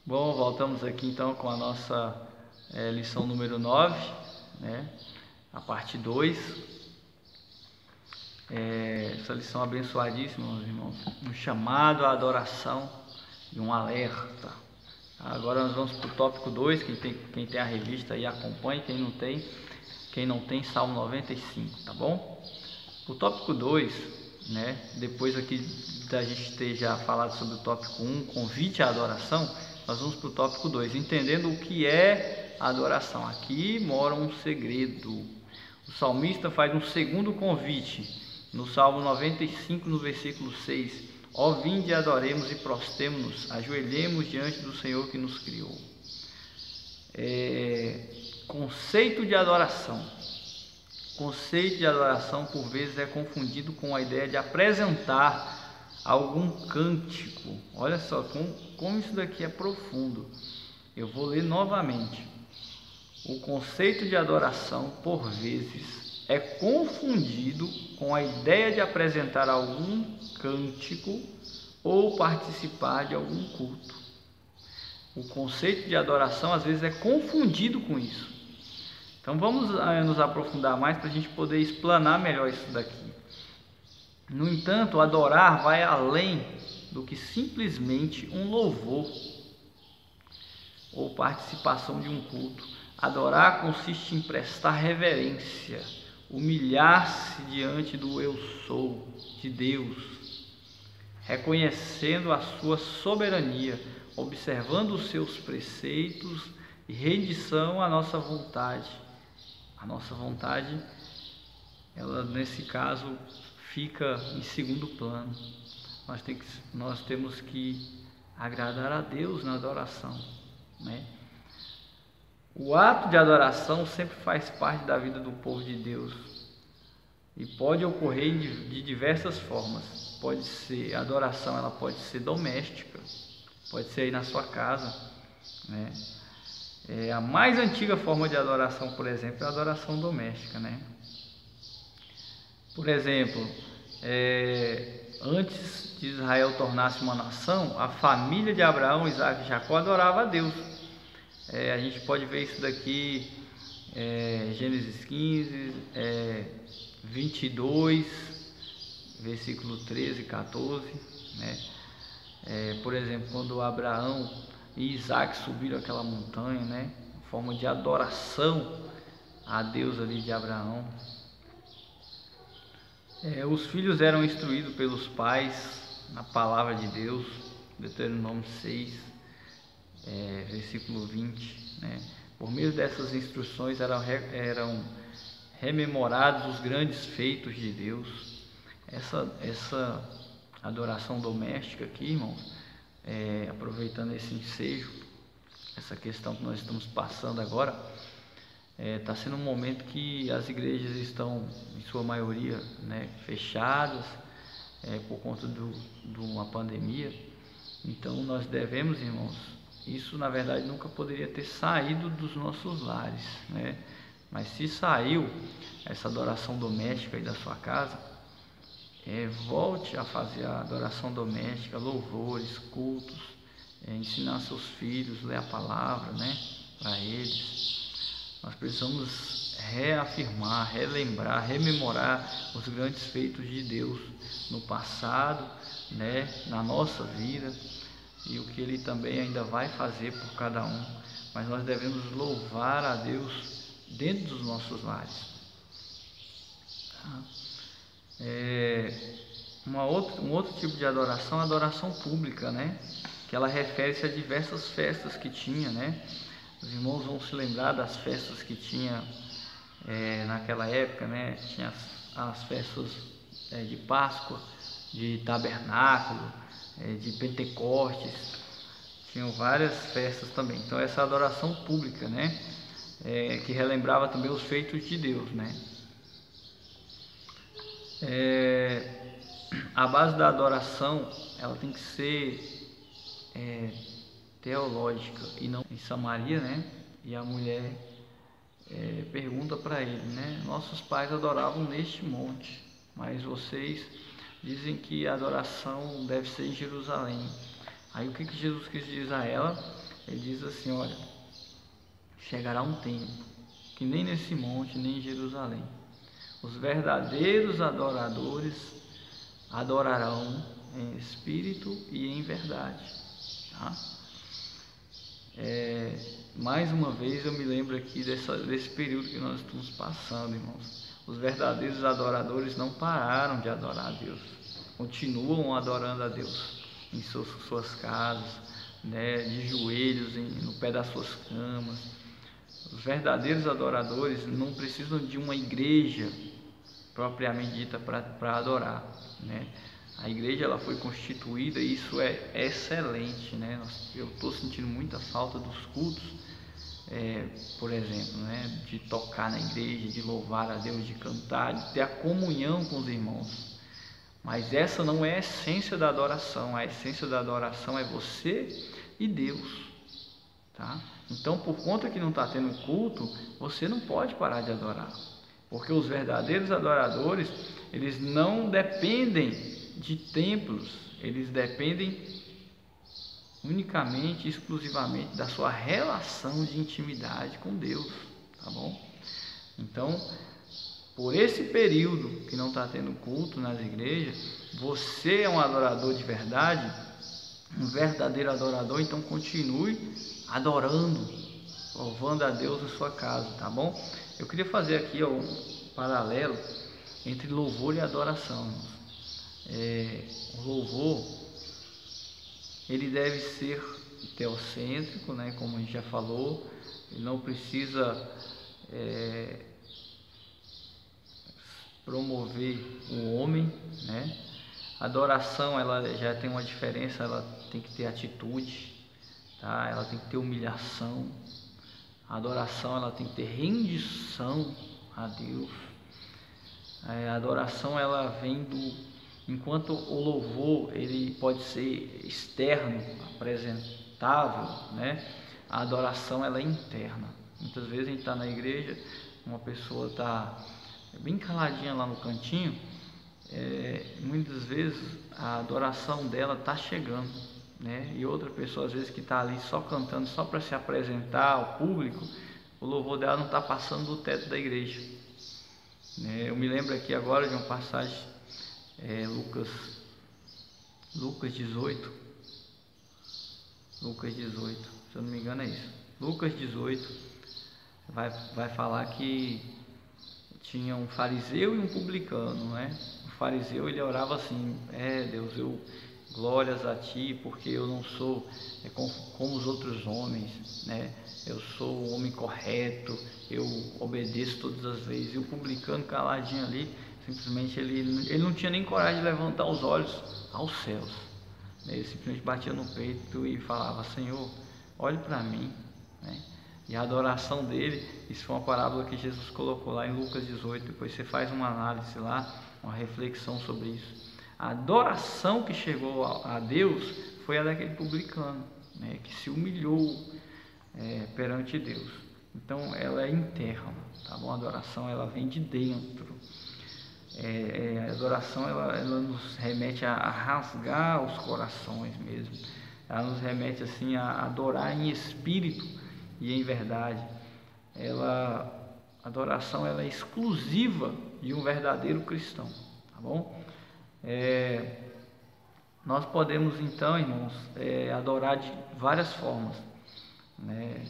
Bom, voltamos aqui então com a nossa lição número 9, né? A parte 2. Essa lição abençoadíssima, meus irmãos. Um chamado à adoração e um alerta. Agora nós vamos para o tópico 2. Quem tem a revista aí acompanhe, quem não tem, Salmo 95, tá bom? O tópico 2, né? Depois aqui da gente ter já falado sobre o tópico 1, convite à adoração, nós vamos para o tópico 2, entendendo o que é adoração. Aqui mora um segredo. O salmista faz um segundo convite no Salmo 95, no versículo 6. Ó, vinde e adoremos e prostemo-nos, ajoelhemos diante do Senhor que nos criou. Conceito de adoração. Conceito de adoração por vezes é confundido com a ideia de apresentar algum cântico. Olha só como isso daqui é profundo. Eu vou ler novamente. O conceito de adoração por vezes é confundido com a ideia de apresentar algum cântico ou participar de algum culto. O conceito de adoração às vezes é confundido com isso. Então vamos nos aprofundar mais para a gente poder explanar melhor isso daqui. No entanto, adorar vai além do que simplesmente um louvor ou participação de um culto. Adorar consiste em prestar reverência, humilhar-se diante do eu sou de Deus, reconhecendo a sua soberania, observando os seus preceitos e rendição à nossa vontade. A nossa vontade, ela nesse caso fica em segundo plano. Nós temos que agradar a Deus na adoração, né? O ato de adoração sempre faz parte da vida do povo de Deus e pode ocorrer de diversas formas. A adoração ela pode ser doméstica, pode ser aí na sua casa, né? A mais antiga forma de adoração, por exemplo, é a adoração doméstica, né? Por exemplo, antes de Israel tornar-se uma nação, a família de Abraão, Isaac e Jacó adorava a Deus. A gente pode ver isso daqui, Gênesis 15, 22, versículo 13 e 14, né? Por exemplo, quando Abraão e Isaac subiram aquela montanha, né? Forma de adoração a Deus ali de Abraão. Os filhos eram instruídos pelos pais na palavra de Deus, Deuteronômio 6, versículo 20, né? Por meio dessas instruções eram rememorados os grandes feitos de Deus. Essa adoração doméstica aqui, irmãos, aproveitando esse ensejo, essa questão que nós estamos passando agora, está sendo um momento que as igrejas estão, em sua maioria, né, fechadas por conta de uma pandemia. Então nós devemos, irmãos, isso na verdade nunca poderia ter saído dos nossos lares, né? Mas se saiu essa adoração doméstica aí da sua casa, volte a fazer a adoração doméstica, louvores, cultos, ensinar seus filhos, ler a palavra, né, para eles. Nós precisamos reafirmar, relembrar, rememorar os grandes feitos de Deus no passado, né, na nossa vida, e o que Ele também ainda vai fazer por cada um. Mas nós devemos louvar a Deus dentro dos nossos lares. Um outro tipo de adoração é a adoração pública, né? Que ela refere-se a diversas festas que tinha, né? Os irmãos vão se lembrar das festas que tinha naquela época, né? Tinha as festas de Páscoa, de Tabernáculo, de Pentecostes, tinham várias festas também. Então essa adoração pública, né? Que relembrava também os feitos de Deus, né? A base da adoração ela tem que ser teológica e não em Samaria, né? E a mulher pergunta para ele, né? Nossos pais adoravam neste monte, mas vocês dizem que a adoração deve ser em Jerusalém. Aí o que Jesus quis dizer a ela? ele diz assim, olha, chegará um tempo que nem nesse monte, nem em Jerusalém, os verdadeiros adoradores adorarão em espírito e em verdade. Tá? Mais uma vez eu me lembro aqui desse período que nós estamos passando, irmãos. Os verdadeiros adoradores não pararam de adorar a Deus, continuam adorando a Deus em suas casas, né, de joelhos no pé das suas camas. Os verdadeiros adoradores não precisam de uma igreja propriamente dita para adorar, né? A igreja ela foi constituída e isso é excelente, né? Eu estou sentindo muita falta dos cultos, por exemplo, né? De tocar na igreja, de louvar a Deus, de cantar, de ter a comunhão com os irmãos. Mas essa não é a essência da adoração. A essência da adoração é você e Deus, tá? Então, por conta que não está tendo culto, você não pode parar de adorar, porque os verdadeiros adoradores, eles não dependem de templos, eles dependem unicamente, exclusivamente da sua relação de intimidade com Deus, tá bom? Então, por esse período que não está tendo culto nas igrejas, você é um adorador de verdade, um verdadeiro adorador, então continue adorando, louvando a Deus na sua casa, tá bom? Eu queria fazer aqui um paralelo entre louvor e adoração. O louvor, ele deve ser teocêntrico, né? Como a gente já falou, ele não precisa promover o homem, né? A adoração, ela já tem uma diferença, ela tem que ter atitude, tá? Ela tem que ter humilhação. A adoração, ela tem que ter rendição a Deus. A adoração, ela vem enquanto o louvor ele pode ser externo, apresentável, né? A adoração ela é interna. Muitas vezes a gente está na igreja, uma pessoa está bem caladinha lá no cantinho, muitas vezes a adoração dela está chegando, né? E outra pessoa às vezes que está ali só cantando, só para se apresentar ao público, o louvor dela não está passando do teto da igreja, né? Eu me lembro aqui agora de uma passagem, Lucas 18, se eu não me engano é isso. Lucas 18 vai falar que tinha um fariseu e um publicano, né? O fariseu ele orava assim: Deus, glórias a ti, porque eu não sou como os outros homens, né? Eu sou um homem correto, eu obedeço todas as vezes. E o publicano caladinho ali, simplesmente ele não tinha nem coragem de levantar os olhos aos céus, né? Ele simplesmente batia no peito e falava: Senhor, olhe para mim, né? E a adoração dele, isso foi uma parábola que Jesus colocou lá em Lucas 18, depois você faz uma análise lá, uma reflexão sobre isso. A adoração que chegou a Deus foi a daquele publicano, né, que se humilhou perante Deus. Então ela é interna, tá bom? A adoração ela vem de dentro. A adoração ela nos remete a rasgar os corações mesmo. Ela nos remete assim a adorar em espírito e em verdade. A adoração ela é exclusiva de um verdadeiro cristão, tá bom? Nós podemos então, irmãos, adorar de várias formas, né?